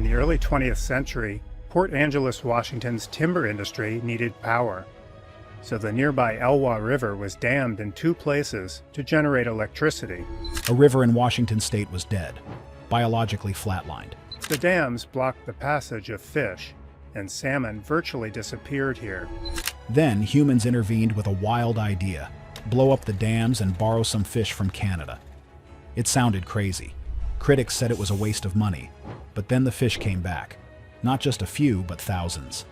In the early 20th century, Port Angeles, Washington's timber industry needed power. So the nearby Elwha River was dammed in two places to generate electricity. A river in Washington state was dead, biologically flatlined. The dams blocked the passage of fish, and salmon virtually disappeared here. Then humans intervened with a wild idea: blow up the dams and borrow some fish from Canada. It sounded crazy. Critics said it was a waste of money, but then the fish came back. Not just a few, but thousands.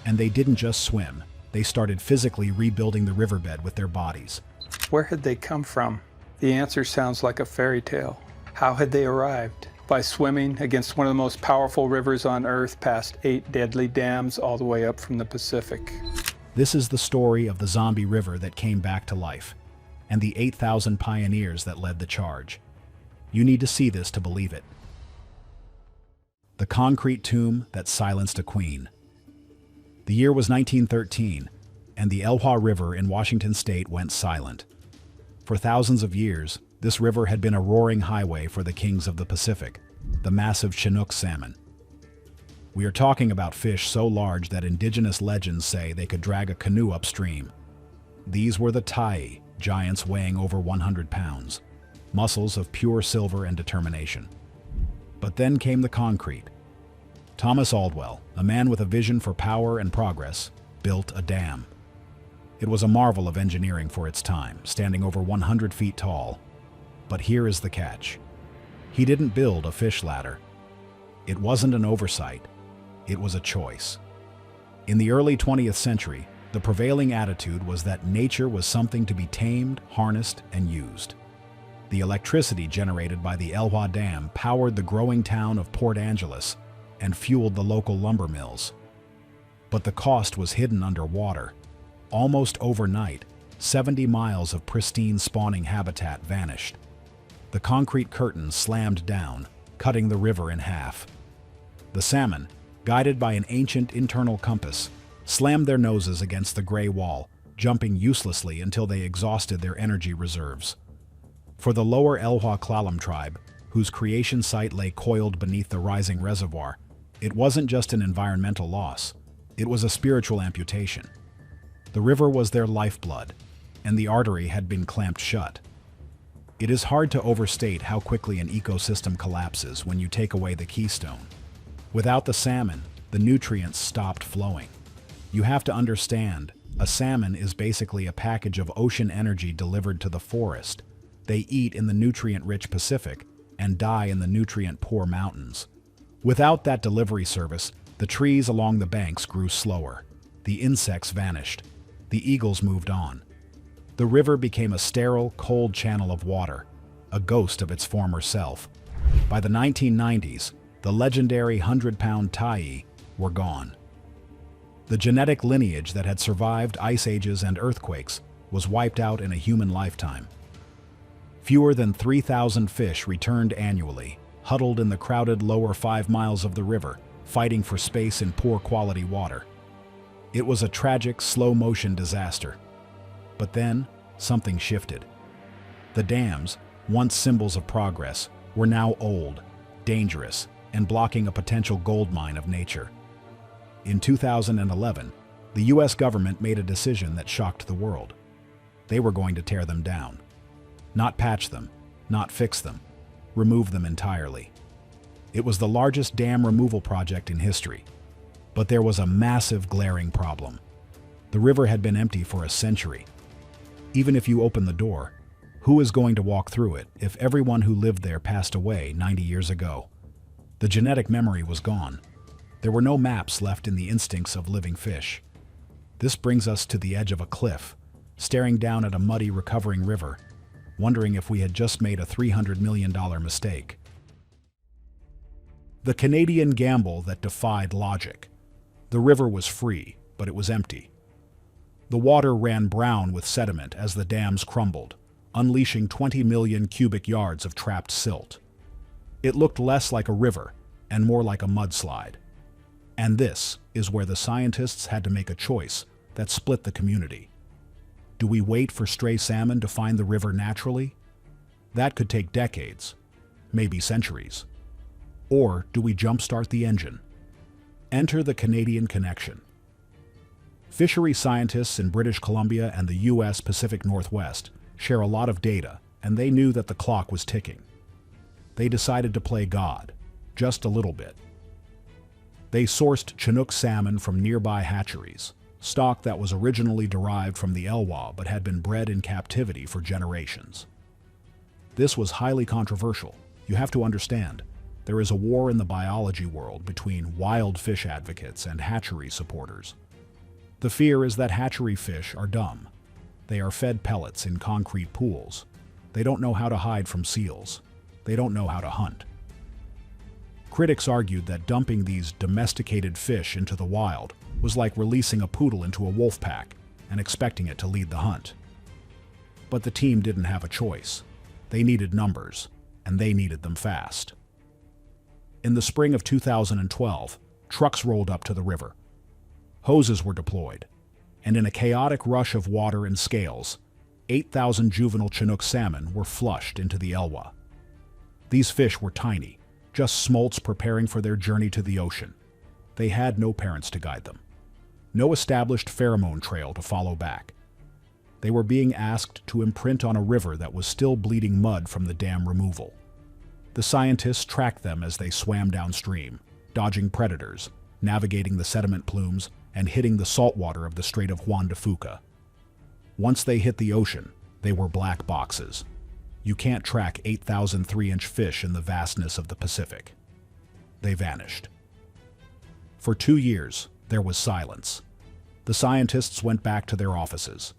And they didn't just swim. They started physically rebuilding the riverbed with their bodies. Where had they come from? The answer sounds like a fairy tale. How had they arrived? By swimming against one of the most powerful rivers on Earth, past 8 deadly dams all the way up from the Pacific. This is the story of the zombie river that came back to life, and the 8,000 pioneers that led the charge. You need to see this to believe it. The concrete tomb that silenced a queen. The year was 1913, and the Elwha River in Washington state went silent. For thousands of years, this river had been a roaring highway for the kings of the Pacific, the massive Chinook salmon. We are talking about fish so large that indigenous legends say they could drag a canoe upstream. These were the Tyee, giants weighing over 100 pounds, muscles of pure silver and determination. But then came the concrete. Thomas Aldwell, a man with a vision for power and progress, built a dam. It was a marvel of engineering for its time, standing over 100 feet tall. But here is the catch. He didn't build a fish ladder. It wasn't an oversight. It was a choice. In the early 20th century, the prevailing attitude was that nature was something to be tamed, harnessed, and used. The electricity generated by the Elwha Dam powered the growing town of Port Angeles and fueled the local lumber mills. But the cost was hidden underwater. Almost overnight, 70 miles of pristine spawning habitat vanished. The concrete curtain slammed down, cutting the river in half. The salmon, guided by an ancient internal compass, slammed their noses against the gray wall, jumping uselessly until they exhausted their energy reserves. For the lower Elwha Clallam tribe, whose creation site lay coiled beneath the rising reservoir, it wasn't just an environmental loss, it was a spiritual amputation. The river was their lifeblood, and the artery had been clamped shut. It is hard to overstate how quickly an ecosystem collapses when you take away the keystone. Without the salmon, the nutrients stopped flowing. You have to understand, a salmon is basically a package of ocean energy delivered to the forest. They eat in the nutrient-rich Pacific and die in the nutrient-poor mountains. Without that delivery service, the trees along the banks grew slower. The insects vanished. The eagles moved on. The river became a sterile, cold channel of water, a ghost of its former self. By the 1990s, the legendary 100-pound Tyee were gone. The genetic lineage that had survived ice ages and earthquakes was wiped out in a human lifetime. Fewer than 3,000 fish returned annually, huddled in the crowded lower 5 miles of the river, fighting for space in poor quality water. It was a tragic, slow-motion disaster. But then, something shifted. The dams, once symbols of progress, were now old, dangerous, and blocking a potential gold mine of nature. In 2011, the US government made a decision that shocked the world. They were going to tear them down. Not patch them, not fix them, remove them entirely. It was the largest dam removal project in history. But there was a massive, glaring problem. The river had been empty for a century. Even if you open the door, who is going to walk through it if everyone who lived there passed away 90 years ago? The genetic memory was gone. There were no maps left in the instincts of living fish. This brings us to the edge of a cliff, staring down at a muddy, recovering river, wondering if we had just made a $300 million mistake. The Canadian gamble that defied logic. The river was free, but it was empty. The water ran brown with sediment as the dams crumbled, unleashing 20 million cubic yards of trapped silt. It looked less like a river and more like a mudslide. And this is where the scientists had to make a choice that split the community. Do we wait for stray salmon to find the river naturally? That could take decades, maybe centuries. Or do we jumpstart the engine? Enter the Canadian connection. Fishery scientists in British Columbia and the U.S. Pacific Northwest share a lot of data, and they knew that the clock was ticking. They decided to play God, just a little bit. They sourced Chinook salmon from nearby hatcheries, stock that was originally derived from the Elwha but had been bred in captivity for generations. This was highly controversial. You have to understand, there is a war in the biology world between wild fish advocates and hatchery supporters. The fear is that hatchery fish are dumb. They are fed pellets in concrete pools. They don't know how to hide from seals. They don't know how to hunt. Critics argued that dumping these domesticated fish into the wild was like releasing a poodle into a wolf pack and expecting it to lead the hunt. But the team didn't have a choice. They needed numbers, and they needed them fast. In the spring of 2012, trucks rolled up to the river. Hoses were deployed, and in a chaotic rush of water and scales, 8,000 juvenile Chinook salmon were flushed into the Elwha. These fish were tiny, just smolts preparing for their journey to the ocean. They had no parents to guide them, no established pheromone trail to follow back. They were being asked to imprint on a river that was still bleeding mud from the dam removal. The scientists tracked them as they swam downstream, dodging predators, navigating the sediment plumes, and hitting the saltwater of the Strait of Juan de Fuca. Once they hit the ocean, they were black boxes. You can't track 8,000 3-inch fish in the vastness of the Pacific. They vanished. For 2 years, there was silence. The scientists went back to their offices.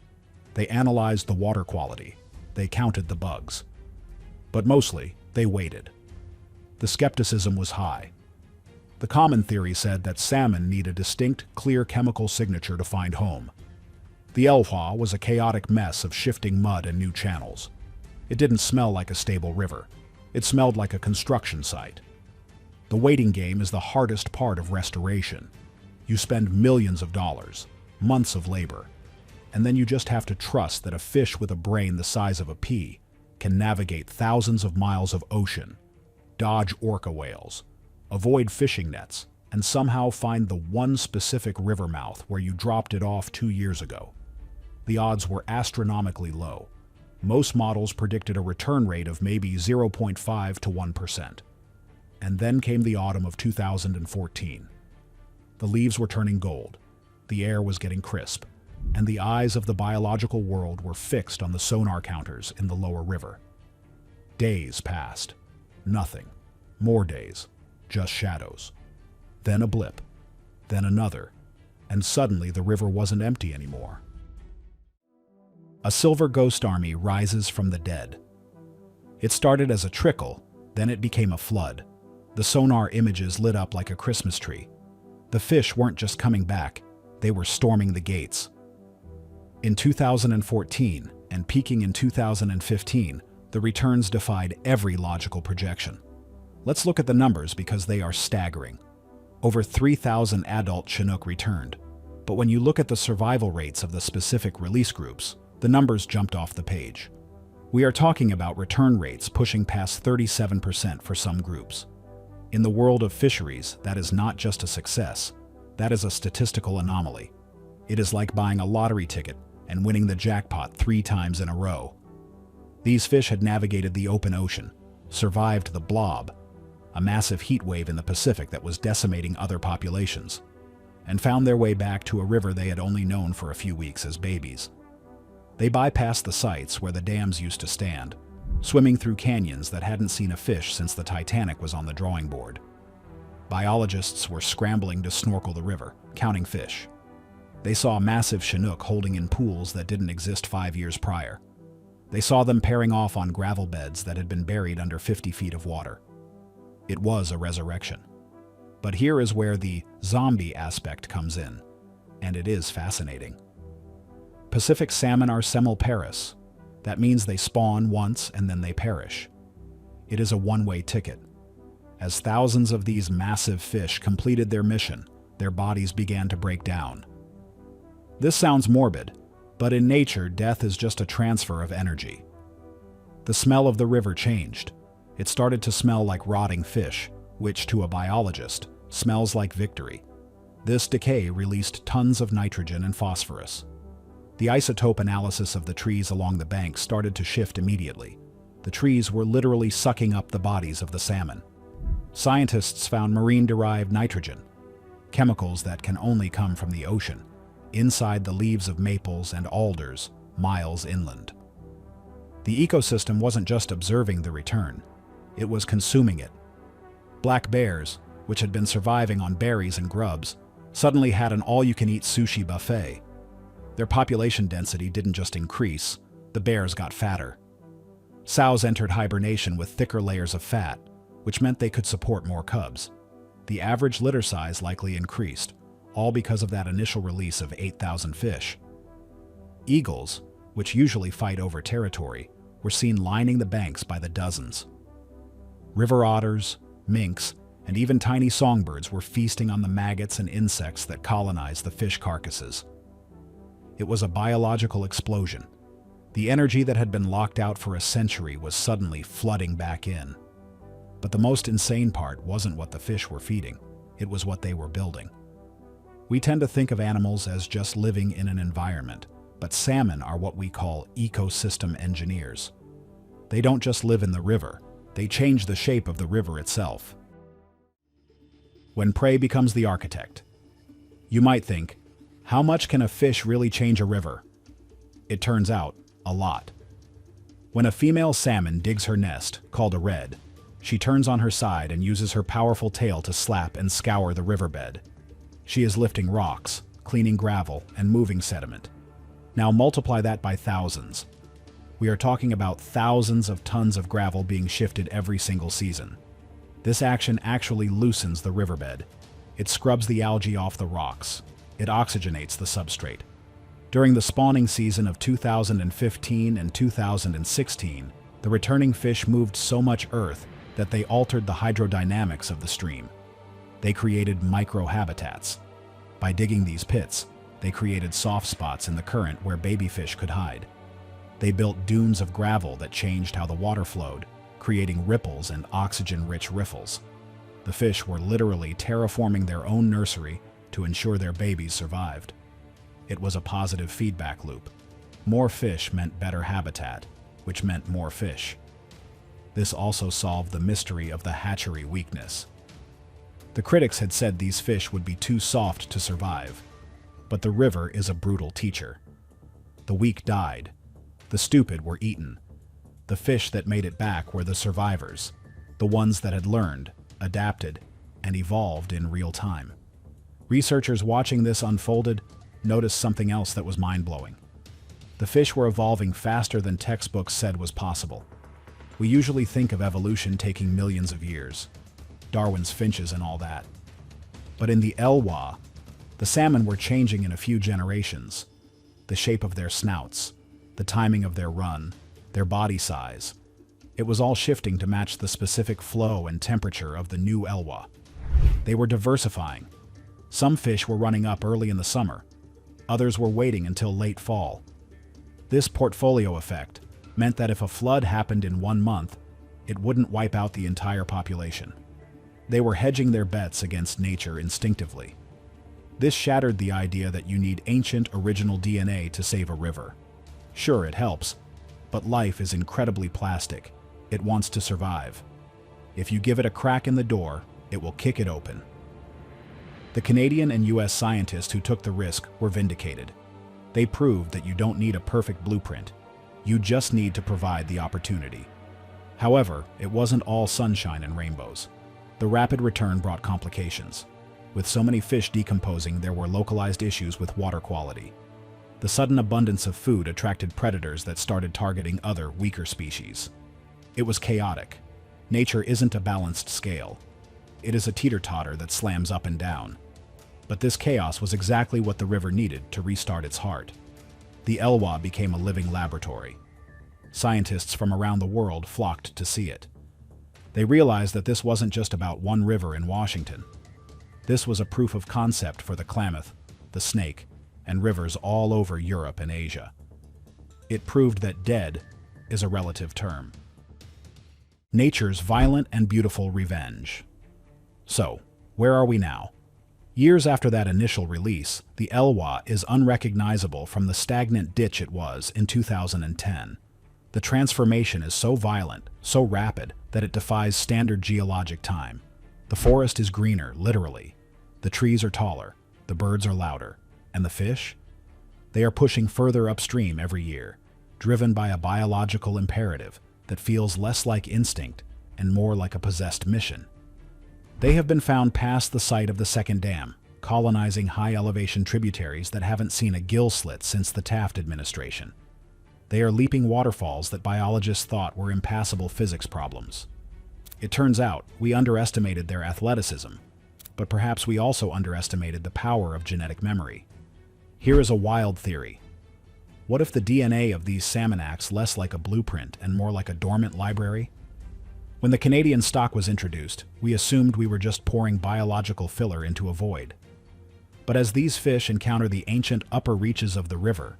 They analyzed the water quality. They counted the bugs. But mostly, they waited. The skepticism was high. The common theory said that salmon need a distinct, clear chemical signature to find home. The Elwha was a chaotic mess of shifting mud and new channels. It didn't smell like a stable river. It smelled like a construction site. The waiting game is the hardest part of restoration. You spend millions of dollars, months of labor, and then you just have to trust that a fish with a brain the size of a pea can navigate thousands of miles of ocean, dodge orca whales, avoid fishing nets, and somehow find the one specific river mouth where you dropped it off 2 years ago. The odds were astronomically low. Most models predicted a return rate of maybe 0.5 to 1%. And then came the autumn of 2014. The leaves were turning gold, the air was getting crisp, and the eyes of the biological world were fixed on the sonar counters in the lower river. Days passed. Nothing. More days. Just shadows. Then a blip. Then another. And suddenly the river wasn't empty anymore. A silver ghost army rises from the dead. It started as a trickle, then it became a flood. The sonar images lit up like a Christmas tree. The fish weren't just coming back, they were storming the gates. In 2014, and peaking in 2015, the returns defied every logical projection. Let's look at the numbers because they are staggering. Over 3,000 adult Chinook returned, but when you look at the survival rates of the specific release groups, the numbers jumped off the page. We are talking about return rates pushing past 37% for some groups. In the world of fisheries, that is not just a success, that is a statistical anomaly. It is like buying a lottery ticket and winning the jackpot 3 times in a row. These fish had navigated the open ocean, survived the blob, a massive heat wave in the Pacific that was decimating other populations, and found their way back to a river they had only known for a few weeks as babies. They bypassed the sites where the dams used to stand, swimming through canyons that hadn't seen a fish since the Titanic was on the drawing board. Biologists were scrambling to snorkel the river, counting fish. They saw massive Chinook holding in pools that didn't exist 5 years prior. They saw them pairing off on gravel beds that had been buried under 50 feet of water. It was a resurrection. But here is where the zombie aspect comes in, and it is fascinating. Pacific salmon are semilparous. That means they spawn once and then they perish. It is a one-way ticket. As thousands of these massive fish completed their mission, their bodies began to break down. This sounds morbid, but in nature, death is just a transfer of energy. The smell of the river changed. It started to smell like rotting fish, which to a biologist smells like victory. This decay released tons of nitrogen and phosphorus. The isotope analysis of the trees along the bank started to shift immediately. The trees were literally sucking up the bodies of the salmon. Scientists found marine-derived nitrogen, chemicals that can only come from the ocean, inside the leaves of maples and alders miles inland. The ecosystem wasn't just observing the return, it was consuming it. Black bears, which had been surviving on berries and grubs, suddenly had an all-you-can-eat sushi buffet. Their population density didn't just increase, the bears got fatter. Sows entered hibernation with thicker layers of fat, which meant they could support more cubs. The average litter size likely increased, all because of that initial release of 8,000 fish. Eagles, which usually fight over territory, were seen lining the banks by the dozens. River otters, minks, and even tiny songbirds were feasting on the maggots and insects that colonized the fish carcasses. It was a biological explosion. The energy that had been locked out for a century was suddenly flooding back in. But the most insane part wasn't what the fish were feeding, it was what they were building. We tend to think of animals as just living in an environment, but salmon are what we call ecosystem engineers. They don't just live in the river, they change the shape of the river itself. When prey becomes the architect. You might think, how much can a fish really change a river? It turns out, a lot. When a female salmon digs her nest, called a redd, she turns on her side and uses her powerful tail to slap and scour the riverbed. She is lifting rocks, cleaning gravel, and moving sediment. Now multiply that by thousands. We are talking about thousands of tons of gravel being shifted every single season. This action actually loosens the riverbed. It scrubs the algae off the rocks. It oxygenates the substrate. During the spawning season of 2015 and 2016, the returning fish moved so much earth that they altered the hydrodynamics of the stream. They created microhabitats. By digging these pits, they created soft spots in the current where baby fish could hide. They built dunes of gravel that changed how the water flowed, creating ripples and oxygen-rich riffles. The fish were literally terraforming their own nursery to ensure their babies survived. It was a positive feedback loop. More fish meant better habitat, which meant more fish. This also solved the mystery of the hatchery weakness. The critics had said these fish would be too soft to survive, but the river is a brutal teacher. The weak died. The stupid were eaten. The fish that made it back were the survivors, the ones that had learned, adapted, and evolved in real time. Researchers watching this unfolded noticed something else that was mind-blowing. The fish were evolving faster than textbooks said was possible. We usually think of evolution taking millions of years, Darwin's finches and all that. But in the Elwha, the salmon were changing in a few generations. The shape of their snouts, the timing of their run, their body size. It was all shifting to match the specific flow and temperature of the new Elwha. They were diversifying. Some fish were running up early in the summer. Others were waiting until late fall. This portfolio effect meant that if a flood happened in 1 month, it wouldn't wipe out the entire population. They were hedging their bets against nature instinctively. This shattered the idea that you need ancient original DNA to save a river. Sure, it helps, but life is incredibly plastic. It wants to survive. If you give it a crack in the door, it will kick it open. The Canadian and US scientists who took the risk were vindicated. They proved that you don't need a perfect blueprint. You just need to provide the opportunity. However, it wasn't all sunshine and rainbows. The rapid return brought complications. With so many fish decomposing, there were localized issues with water quality. The sudden abundance of food attracted predators that started targeting other, weaker species. It was chaotic. Nature isn't a balanced scale. It is a teeter-totter that slams up and down. But this chaos was exactly what the river needed to restart its heart. The Elwha became a living laboratory. Scientists from around the world flocked to see it. They realized that this wasn't just about one river in Washington. This was a proof of concept for the Klamath, the snake, and rivers all over Europe and Asia. It proved that dead is a relative term. Nature's violent and beautiful revenge. So, where are we now? Years after that initial release, the Elwha is unrecognizable from the stagnant ditch it was in 2010. The transformation is so violent, so rapid, that it defies standard geologic time. The forest is greener, literally. The trees are taller, the birds are louder, and the fish? They are pushing further upstream every year, driven by a biological imperative that feels less like instinct and more like a possessed mission. They have been found past the site of the second dam, colonizing high-elevation tributaries that haven't seen a gill slit since the Taft administration. They are leaping waterfalls that biologists thought were impassable physics problems. It turns out we underestimated their athleticism, but perhaps we also underestimated the power of genetic memory. Here is a wild theory. What if the DNA of these salmon acts less like a blueprint and more like a dormant library? When the Canadian stock was introduced, we assumed we were just pouring biological filler into a void. But as these fish encounter the ancient upper reaches of the river,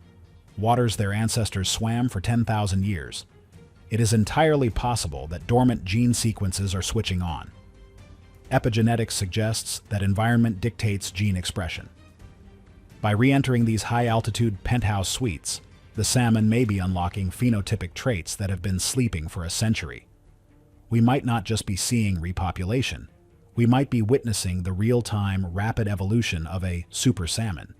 waters their ancestors swam for 10,000 years, it is entirely possible that dormant gene sequences are switching on. Epigenetics suggests that environment dictates gene expression. By re-entering these high-altitude penthouse suites, the salmon may be unlocking phenotypic traits that have been sleeping for a century. We might not just be seeing repopulation. We might be witnessing the real-time, rapid evolution of a super salmon,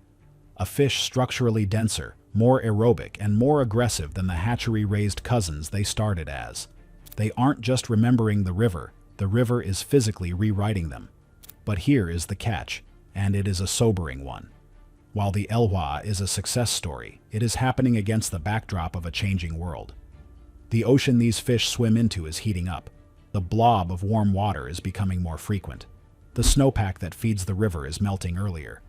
a fish structurally denser, more aerobic, and more aggressive than the hatchery-raised cousins they started as. They aren't just remembering the river is physically rewriting them. But here is the catch, and it is a sobering one. While the Elwha is a success story, it is happening against the backdrop of a changing world. The ocean these fish swim into is heating up. The blob of warm water is becoming more frequent. The snowpack that feeds the river is melting earlier.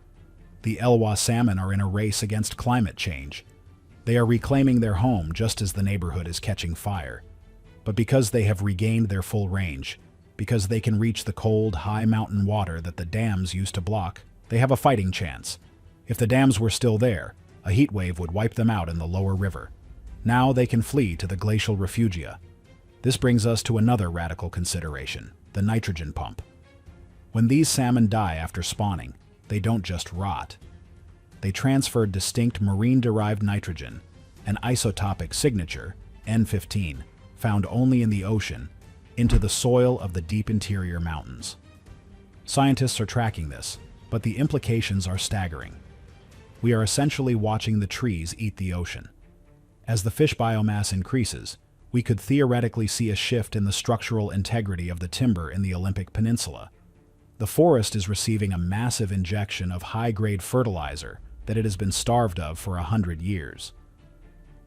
The Elwha salmon are in a race against climate change. They are reclaiming their home just as the neighborhood is catching fire. But because they have regained their full range, because they can reach the cold, high mountain water that the dams used to block, they have a fighting chance. If the dams were still there, a heat wave would wipe them out in the lower river. Now they can flee to the glacial refugia. This brings us to another radical consideration, the nitrogen pump. When these salmon die after spawning, they don't just rot. They transfer distinct marine-derived nitrogen, an isotopic signature, N15, found only in the ocean, into the soil of the deep interior mountains. Scientists are tracking this, but the implications are staggering. We are essentially watching the trees eat the ocean. As the fish biomass increases, we could theoretically see a shift in the structural integrity of the timber in the Olympic Peninsula. The forest is receiving a massive injection of high-grade fertilizer that it has been starved of for 100 years.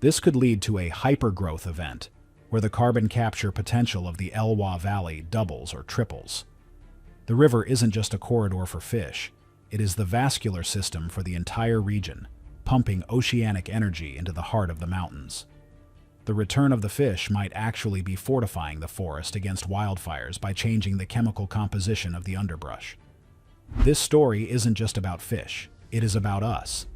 This could lead to a hypergrowth event, where the carbon capture potential of the Elwha Valley doubles or triples. The river isn't just a corridor for fish, it is the vascular system for the entire region, pumping oceanic energy into the heart of the mountains. The return of the fish might actually be fortifying the forest against wildfires by changing the chemical composition of the underbrush. This story isn't just about fish, it is about us.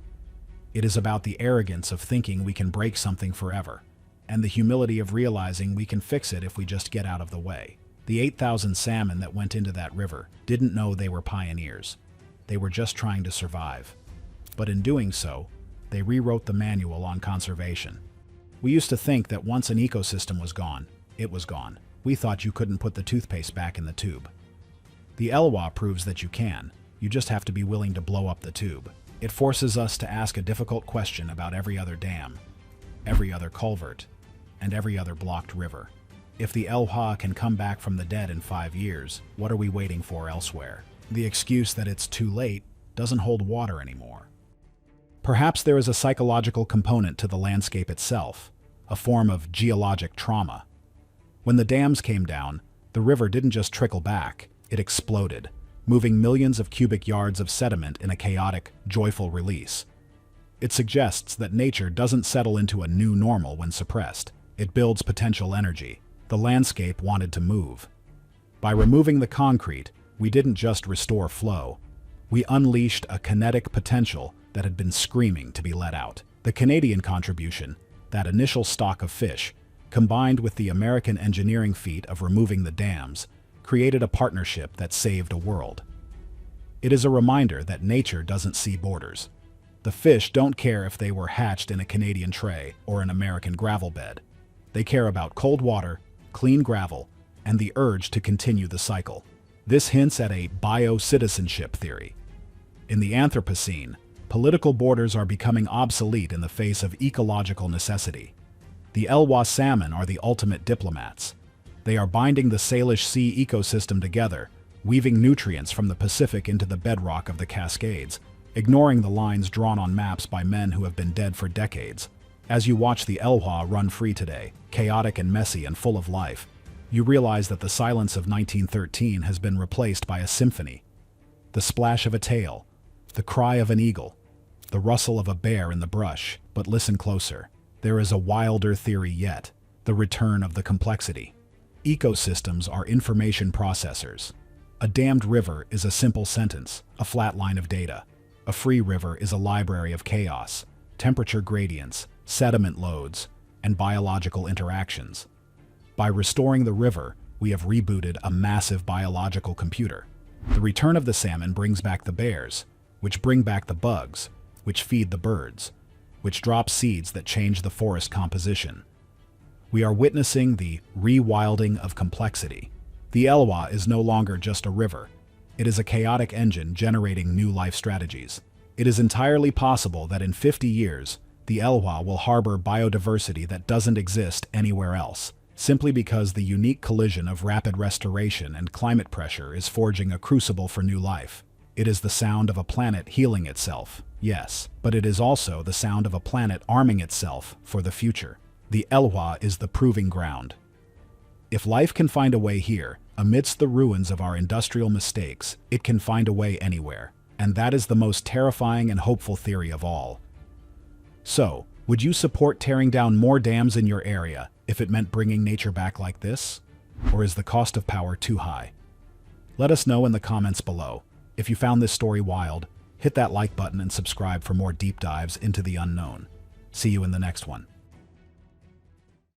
It is about the arrogance of thinking we can break something forever, and the humility of realizing we can fix it if we just get out of the way. The 8,000 salmon that went into that river didn't know they were pioneers. They were just trying to survive. But in doing so, they rewrote the manual on conservation. We used to think that once an ecosystem was gone, it was gone. We thought you couldn't put the toothpaste back in the tube. The Elwha proves that you can. You just have to be willing to blow up the tube. It forces us to ask a difficult question about every other dam, every other culvert, and every other blocked river. If the Elwha can come back from the dead in 5 years, what are we waiting for elsewhere? The excuse that it's too late doesn't hold water anymore. Perhaps there is a psychological component to the landscape itself, a form of geologic trauma. When the dams came down, the river didn't just trickle back, it exploded, moving millions of cubic yards of sediment in a chaotic, joyful release. It suggests that nature doesn't settle into a new normal when suppressed. It builds potential energy. The landscape wanted to move. By removing the concrete, we didn't just restore flow. We unleashed a kinetic potential that had been screaming to be let out. The Canadian contribution, that initial stock of fish, combined with the American engineering feat of removing the dams, created a partnership that saved a world. It is a reminder that nature doesn't see borders. The fish don't care if they were hatched in a Canadian tray or an American gravel bed. They care about cold water, clean gravel, and the urge to continue the cycle. This hints at a bio-citizenship theory. In the Anthropocene, political borders are becoming obsolete in the face of ecological necessity. The Elwha salmon are the ultimate diplomats. They are binding the Salish Sea ecosystem together, weaving nutrients from the Pacific into the bedrock of the Cascades, ignoring the lines drawn on maps by men who have been dead for decades. As you watch the Elwha run free today, chaotic and messy and full of life, you realize that the silence of 1913 has been replaced by a symphony. The splash of a tail, the cry of an eagle, the rustle of a bear in the brush. But listen closer. There is a wilder theory yet, the return of the complexity. Ecosystems are information processors. A dammed river is a simple sentence, a flat line of data. A free river is a library of chaos, temperature gradients, sediment loads, and biological interactions. By restoring the river, we have rebooted a massive biological computer. The return of the salmon brings back the bears, which bring back the bugs, which feed the birds, which drop seeds that change the forest composition. We are witnessing the rewilding of complexity. The Elwha is no longer just a river. It is a chaotic engine generating new life strategies. It is entirely possible that in 50 years, the Elwha will harbor biodiversity that doesn't exist anywhere else, simply because the unique collision of rapid restoration and climate pressure is forging a crucible for new life. It is the sound of a planet healing itself, yes, but it is also the sound of a planet arming itself for the future. The Elwha is the proving ground. If life can find a way here, amidst the ruins of our industrial mistakes, it can find a way anywhere. And that is the most terrifying and hopeful theory of all. So, would you support tearing down more dams in your area if it meant bringing nature back like this? Or is the cost of power too high? Let us know in the comments below. If you found this story wild, hit that like button and subscribe for more deep dives into the unknown. See you in the next one.